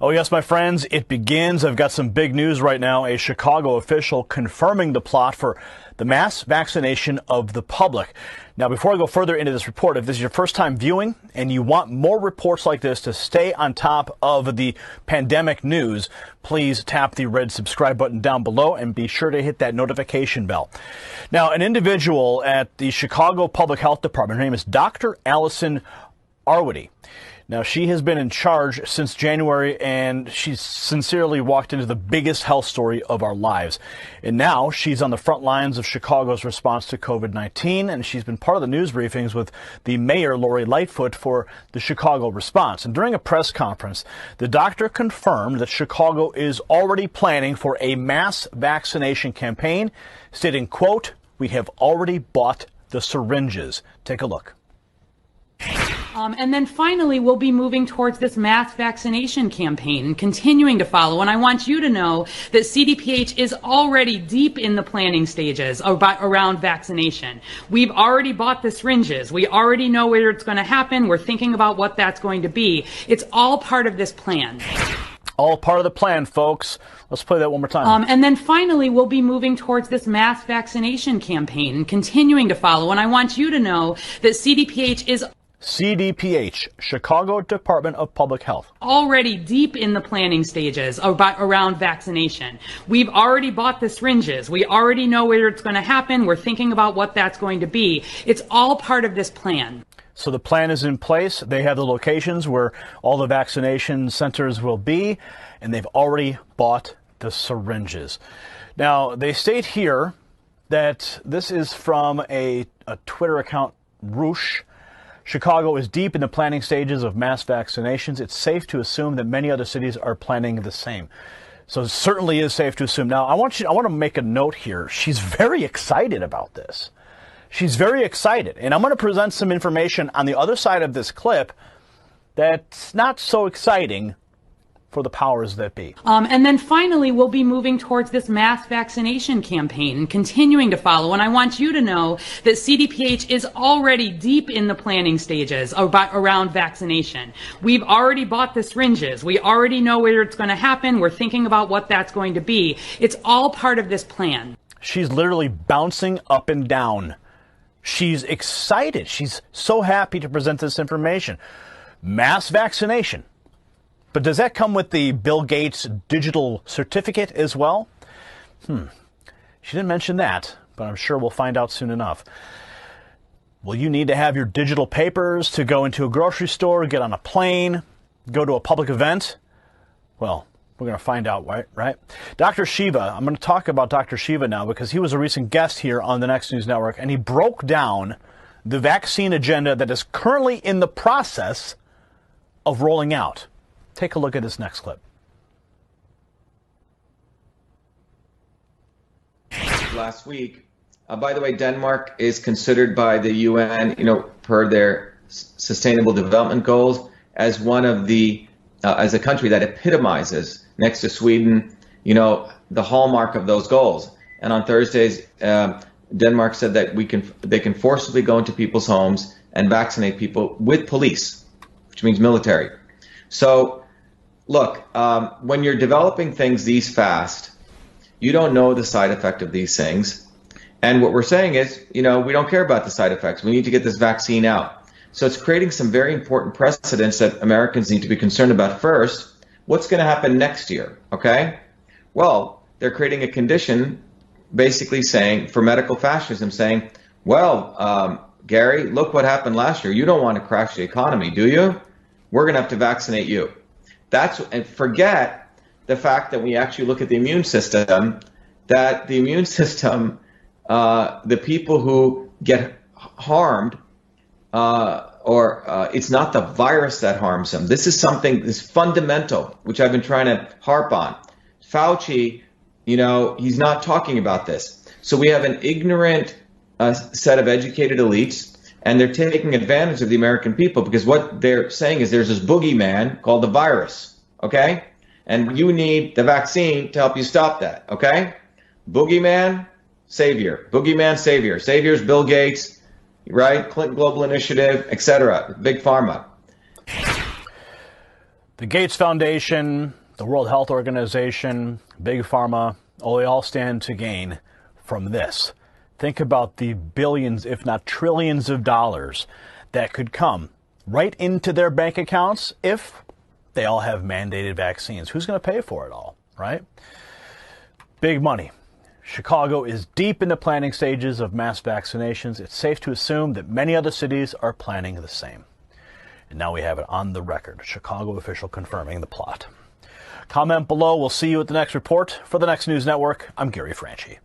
Oh, yes, my friends, it begins. I've got some big news right now. A Chicago official confirming the plot for the mass vaccination of the public. Now, before I go further into this report, if this is your first time viewing and you want more reports like this to stay on top of the pandemic news, please tap the red subscribe button down below and be sure to hit that notification bell. Now, an individual at the Chicago Public Health Department, her name is Dr. Allison Arwady. Now, she has been in charge since January, and she's sincerely walked into the biggest health story of our lives. And now she's on the front lines of Chicago's response to COVID-19, and she's been part of the news briefings with the mayor, Lori Lightfoot, for the Chicago response. And during a press conference, the doctor confirmed that Chicago is already planning for a mass vaccination campaign, stating, quote, "We have already bought the syringes." Take a look. And then finally, we'll be moving towards this mass vaccination campaign and continuing to follow. And I want you to know that CDPH is already deep in the planning stages around vaccination. We've already bought the syringes. We already know where it's going to happen. We're thinking about what that's going to be. It's all part of this plan. All part of the plan, folks. Let's play that one more time. And then finally, we'll be moving towards this mass vaccination campaign and continuing to follow. And I want you to know that CDPH is Chicago Department of Public Health. Already deep in the planning stages around vaccination. We've already bought the syringes. We already know where it's going to happen. We're thinking about what that's going to be. It's all part of this plan. So the plan is in place. They have the locations where all the vaccination centers will be, and they've already bought the syringes. Now, they state here that this is from a Twitter account, Roosh. Chicago is deep in the planning stages of mass vaccinations. It's safe to assume that many other cities are planning the same. So it certainly is safe to assume. Now, I want to make a note here. She's very excited about this. She's very excited. And I'm going to present some information on the other side of this clip that's not so exciting for the powers that be. And then finally, we'll be moving towards this mass vaccination campaign and continuing to follow. And I want you to know that CDPH is already deep in the planning stages around vaccination. We've already bought the syringes. We already know where it's going to happen. We're thinking about what that's going to be. It's all part of this plan. She's literally bouncing up and down. She's excited. She's so happy to present this information. Mass vaccination. But does that come with the Bill Gates digital certificate as well? She didn't mention that, but I'm sure we'll find out soon enough. Will you need to have your digital papers to go into a grocery store, get on a plane, go to a public event? Well, we're going to find out, right? Dr. Shiva, I'm going to talk about Dr. Shiva now because he was a recent guest here on the Next News Network, and he broke down the vaccine agenda that is currently in the process of rolling out. Take a look at this next clip. Last week, by the way, Denmark is considered by the UN, per their Sustainable Development Goals, as one of the, as a country that epitomizes, next to Sweden, the hallmark of those goals. And on Thursdays, Denmark said that they can forcibly go into people's homes and vaccinate people with police, which means military. So, look, when you're developing things these fast, you don't know the side effect of these things. And what we're saying is, we don't care about the side effects. We need to get this vaccine out. So it's creating some very important precedents that Americans need to be concerned about. First, what's going to happen next year, okay? Well, they're creating a condition basically saying, for medical fascism, saying, well, Gary, look what happened last year. You don't want to crash the economy, do you? We're going to have to vaccinate you. And forget the fact that we actually look at the immune system, that the immune system, the people who get harmed, it's not the virus that harms them. This is something, this fundamental, which I've been trying to harp on. Fauci, he's not talking about this. So we have an ignorant set of educated elites, and they're taking advantage of the American people because what they're saying is there's this boogeyman called the virus, okay? And you need the vaccine to help you stop that, okay? Boogeyman, savior. Boogeyman, savior. Savior's Bill Gates, right? Clinton Global Initiative, etc. Big Pharma. The Gates Foundation, the World Health Organization, Big Pharma, they all stand to gain from this. Think about the billions, if not trillions of dollars that could come right into their bank accounts if they all have mandated vaccines. Who's going to pay for it all, right? Big money. Chicago is deep in the planning stages of mass vaccinations. It's safe to assume that many other cities are planning the same. And now we have it on the record. Chicago official confirming the plot. Comment below. We'll see you at the next report. For the Next News Network, I'm Gary Franchi.